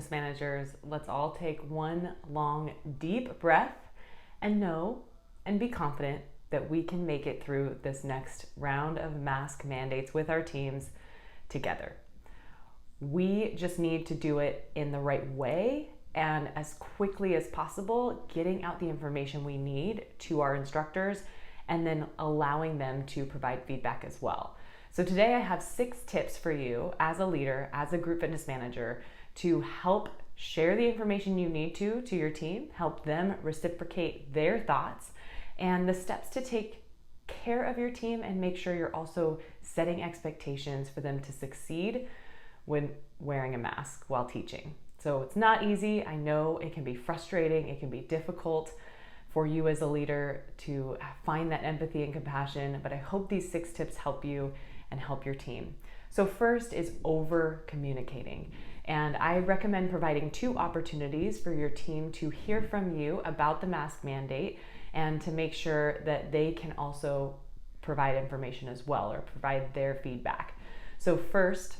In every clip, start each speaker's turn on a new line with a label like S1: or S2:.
S1: fitness managers, let's all take one long, deep breath and know and be confident that we can make it through this next round of mask mandates with our teams together. We just need to do it in the right way and as quickly as possible, getting out the information we need to our instructors and then allowing them to provide feedback as well. So today I have 6 tips for you as a leader, as a group fitness manager, to help share the information you need to your team, help them reciprocate their thoughts, and the steps to take care of your team and make sure you're also setting expectations for them to succeed when wearing a mask while teaching. So it's not easy. I know it can be frustrating. It can be difficult for you as a leader to find that empathy and compassion, but I hope these 6 tips help you and help your team. So first is over communicating. And I recommend providing 2 opportunities for your team to hear from you about the mask mandate and to make sure that they can also provide information as well or provide their feedback. So first,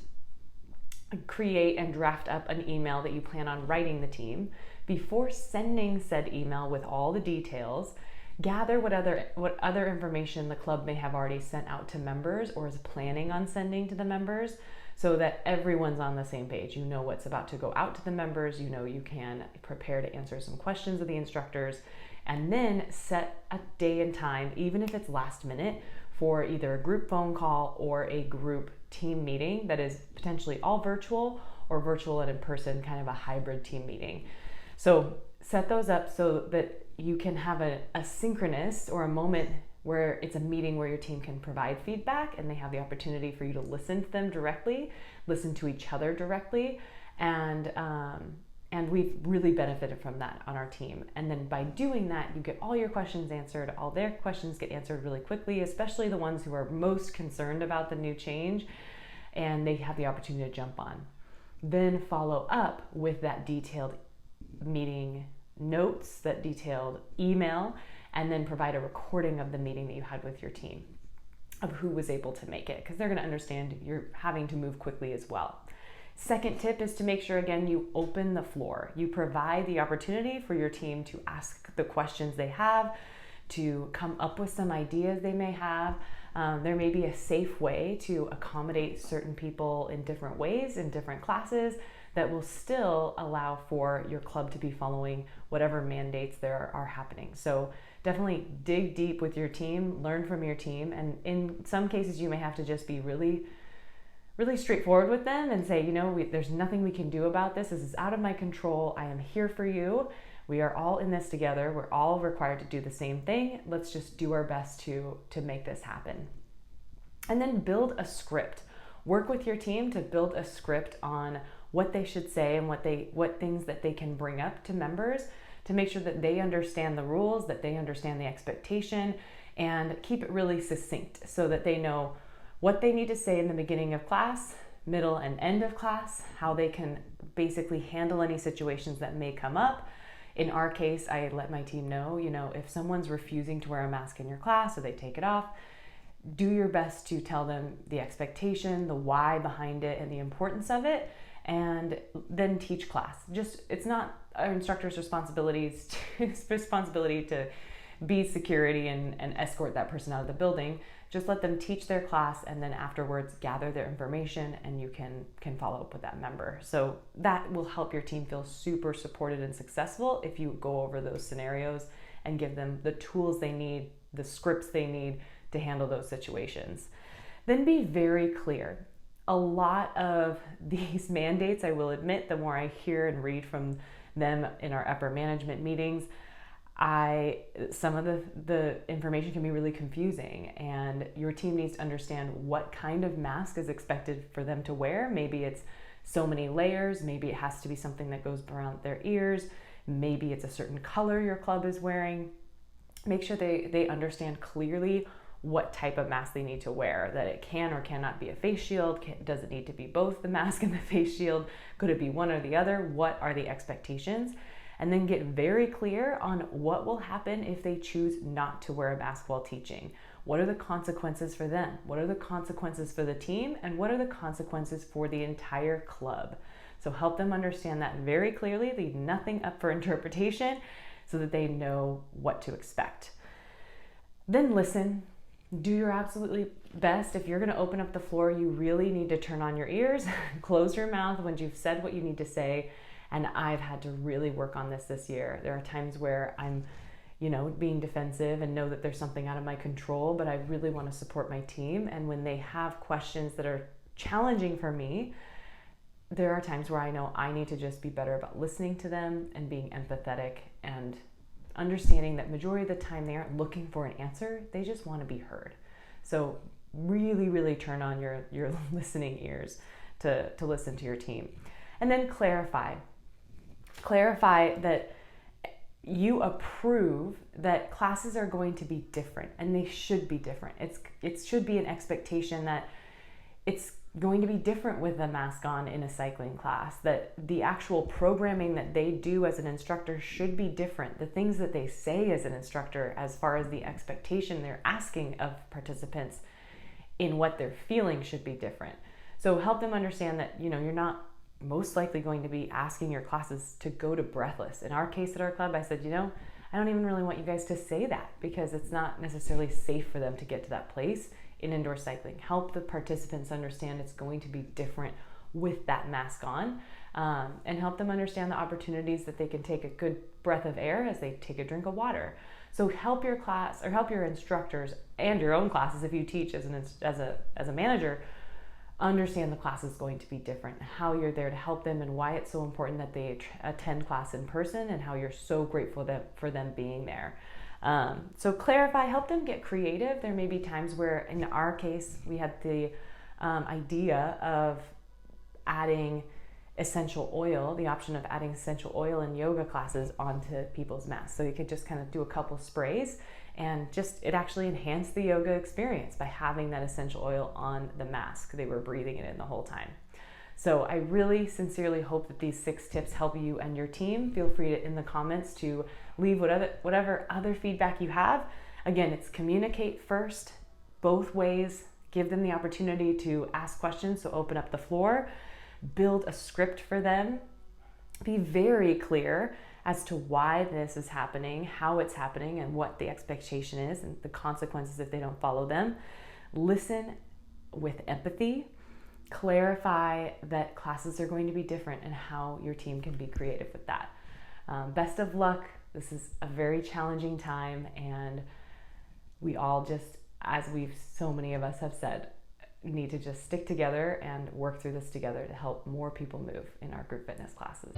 S1: create and draft up an email that you plan on writing the team. Before sending said email with all the details, gather what other information the club may have already sent out to members or is planning on sending to the members so that everyone's on the same page. You know what's about to go out to the members, you know you can prepare to answer some questions of the instructors, and then set a day and time, even if it's last minute, for either a group phone call or a group team meeting that is potentially all virtual or virtual and in person, kind of a hybrid team meeting. So set those up so that you can have a synchronous or a moment where it's a meeting where your team can provide feedback and they have the opportunity for you to listen to them directly, listen to each other directly, and we've really benefited from that on our team. And then by doing that, you get all your questions answered, all their questions get answered really quickly, especially the ones who are most concerned about the new change, and they have the opportunity to jump on. Then follow up with that detailed meeting notes, that detailed email, and then provide a recording of the meeting that you had with your team of who was able to make it, because they're going to understand you're having to move quickly as well. Second tip is to make sure, again, you open the floor. You provide the opportunity for your team to ask the questions they have, to come up with some ideas they may have. There may be a safe way to accommodate certain people in different ways, in different classes, that will still allow for your club to be following whatever mandates there are happening. So definitely dig deep with your team, learn from your team, and in some cases you may have to just be really straightforward with them and say, there's nothing we can do about this. This is out of my control. I am here for you. We are all in this together. We're all required to do the same thing. Let's just do our best to make this happen. And then build a script. Work with your team to build a script on what they should say and what things that they can bring up to members to make sure that they understand the rules, that they understand the expectation, and keep it really succinct so that they know what they need to say in the beginning of class, middle and end of class, how they can basically handle any situations that may come up. In our case, I let my team know, if someone's refusing to wear a mask in your class or they take it off, do your best to tell them the expectation, the why behind it, and the importance of it, and then teach class. It's not our instructor's responsibility to be security and escort that person out of the building. Just let them teach their class, and then afterwards gather their information, and you can follow up with that member. So that will help your team feel super supported and successful if you go over those scenarios and give them the tools they need, the scripts they need to handle those situations. Then be very clear. A lot of these mandates, I will admit, the more I hear and read from them in our upper management meetings, some of the information can be really confusing, and your team needs to understand what kind of mask is expected for them to wear. Maybe it's so many layers, maybe it has to be something that goes around their ears, maybe it's a certain color your club is wearing. Make sure they understand clearly what type of mask they need to wear, that it can or cannot be a face shield. Does it need to be both the mask and the face shield? Could it be one or the other? What are the expectations? And then get very clear on what will happen if they choose not to wear a mask while teaching. What are the consequences for them? What are the consequences for the team? And what are the consequences for the entire club? So help them understand that very clearly, leave nothing up for interpretation so that they know what to expect. Then listen, do your absolutely best. If you're going to open up the floor, you really need to turn on your ears, close your mouth when you've said what you need to say. And I've had to really work on this year. There are times where I'm, being defensive and know that there's something out of my control, but I really want to support my team. And when they have questions that are challenging for me, there are times where I know I need to just be better about listening to them and being empathetic and understanding that majority of the time they aren't looking for an answer, they just want to be heard. So really, really turn on your listening ears to listen to your team. And then clarify that you approve that classes are going to be different, and they should be different. It should be an expectation that it's going to be different with a mask on in a cycling class, that the actual programming that they do as an instructor should be different. The things that they say as an instructor, as far as the expectation they're asking of participants in what they're feeling, should be different. So help them understand that, you're not most likely going to be asking your classes to go to breathless. In our case at our club, I said, I don't even really want you guys to say that, because it's not necessarily safe for them to get to that place in indoor cycling. Help the participants understand it's going to be different with that mask on, and help them understand the opportunities that they can take a good breath of air as they take a drink of water. So help your class, or help your instructors and your own classes, if you teach as a manager, understand the class is going to be different, how you're there to help them, and why it's so important that they attend class in person, and how you're so grateful for them being there. So clarify, help them get creative. There may be times where, in our case, we had the idea of adding essential oil, the option of adding essential oil in yoga classes onto people's masks. So you could just kind of do a couple sprays, and it actually enhanced the yoga experience by having that essential oil on the mask. They were breathing it in the whole time. So I really sincerely hope that these 6 tips help you and your team. Feel free to, in the comments, to leave whatever other feedback you have. Again, it's communicate first, both ways. Give them the opportunity to ask questions, so open up the floor. Build a script for them. Be very clear as to why this is happening, how it's happening, and what the expectation is, and the consequences if they don't follow them. Listen with empathy. Clarify that classes are going to be different and how your team can be creative with that. Best of luck. This is a very challenging time, and we all just, as so many of us have said, need to just stick together and work through this together to help more people move in our group fitness classes.